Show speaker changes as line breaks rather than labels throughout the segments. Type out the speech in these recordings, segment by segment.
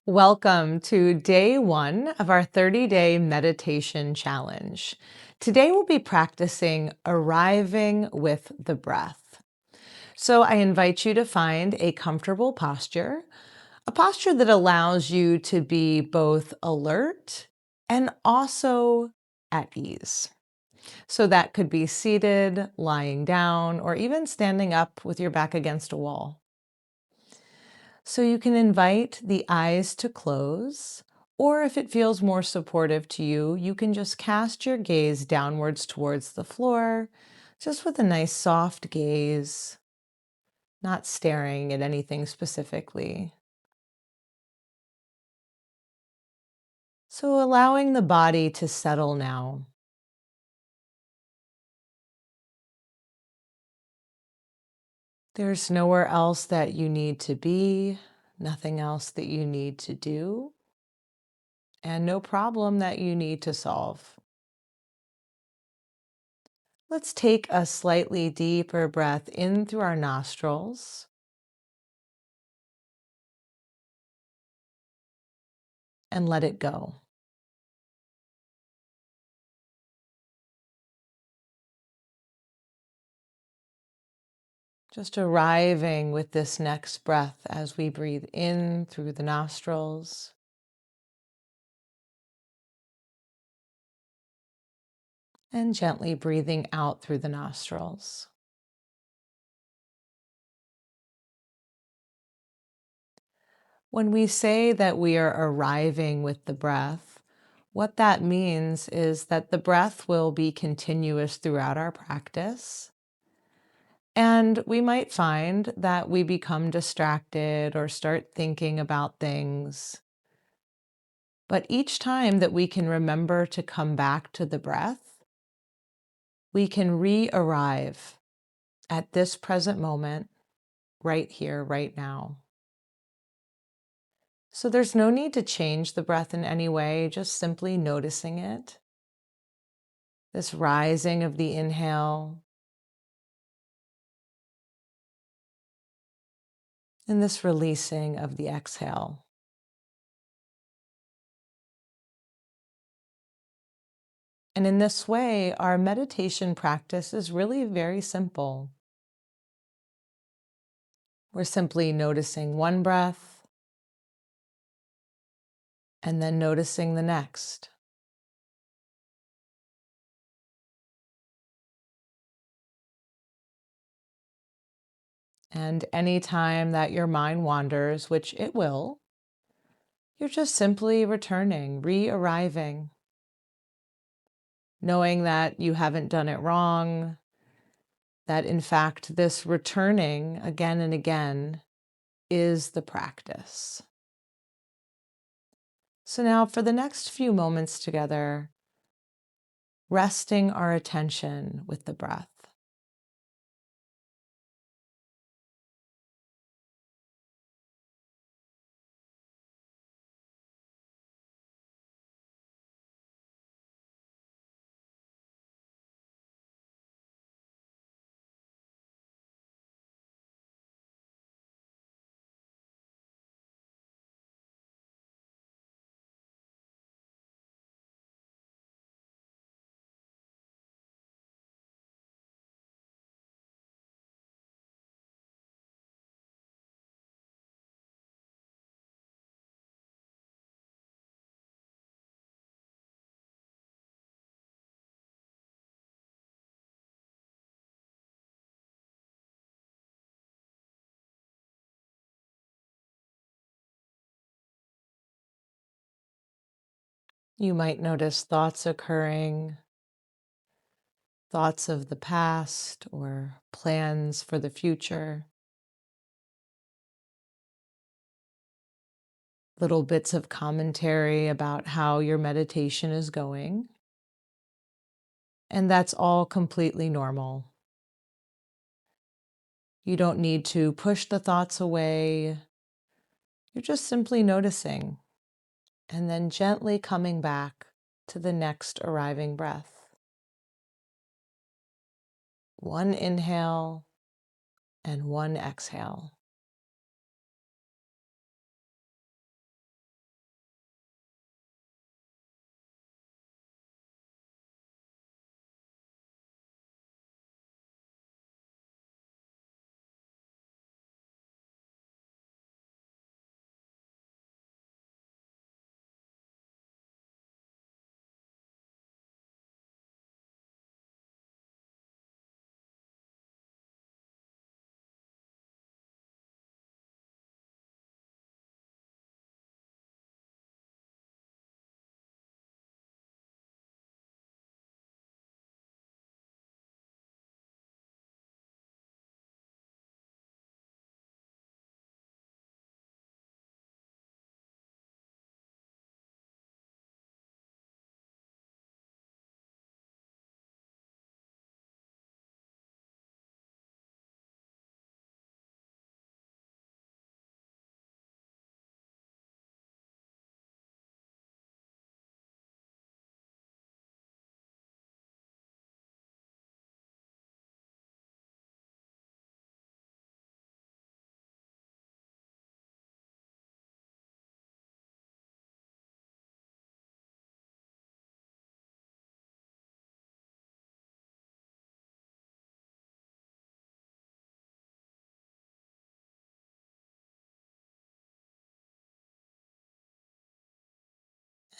Welcome to day one of our 30-day meditation challenge. Today we'll be practicing arriving with the breath. So I invite you to find a comfortable posture, a posture that allows you to be both alert and also at ease. So that could be seated, lying down, or even standing up with your back against a wall. So you can invite the eyes to close, or if it feels more supportive to you, you can just cast your gaze downwards towards the floor, just with a nice soft gaze, not staring at anything specifically. So allowing the body to settle now. There's nowhere else that you need to be, nothing else that you need to do, and no problem that you need to solve. Let's take a slightly deeper breath in through our nostrils and let it go. Just arriving with this next breath as we breathe in through the nostrils and gently breathing out through the nostrils. When we say that we are arriving with the breath, what that means is that the breath will be continuous throughout our practice. And we might find that we become distracted or start thinking about things. But each time that we can remember to come back to the breath, we can re-arrive at this present moment, right here, right now. So there's no need to change the breath in any way, just simply noticing it. This rising of the inhale and this releasing of the exhale. And in this way, our meditation practice is really very simple. We're simply noticing one breath and then noticing the next. And anytime that your mind wanders, which it will, you're just simply returning, re-arriving, knowing that you haven't done it wrong, that in fact, this returning again and again is the practice. So now for the next few moments together, resting our attention with the breath. You might notice thoughts occurring, thoughts of the past or plans for the future, little bits of commentary about how your meditation is going. And that's all completely normal. You don't need to push the thoughts away. You're just simply noticing and then gently coming back to the next arriving breath. One inhale and one exhale.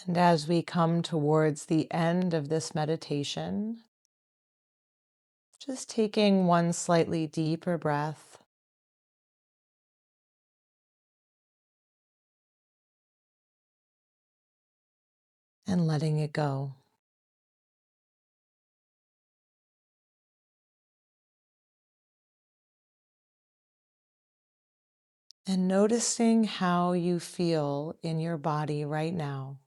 And as we come towards the end of this meditation, just taking one slightly deeper breath and letting it go. And noticing how you feel in your body right now.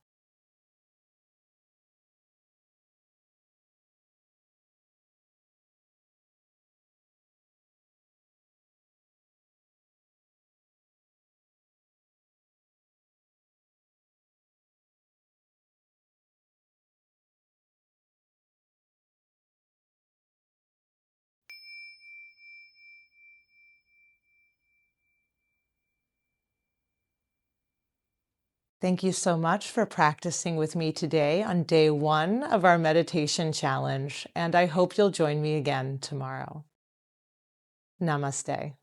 Thank you so much for practicing with me today on day one of our meditation challenge, and I hope you'll join me again tomorrow. Namaste.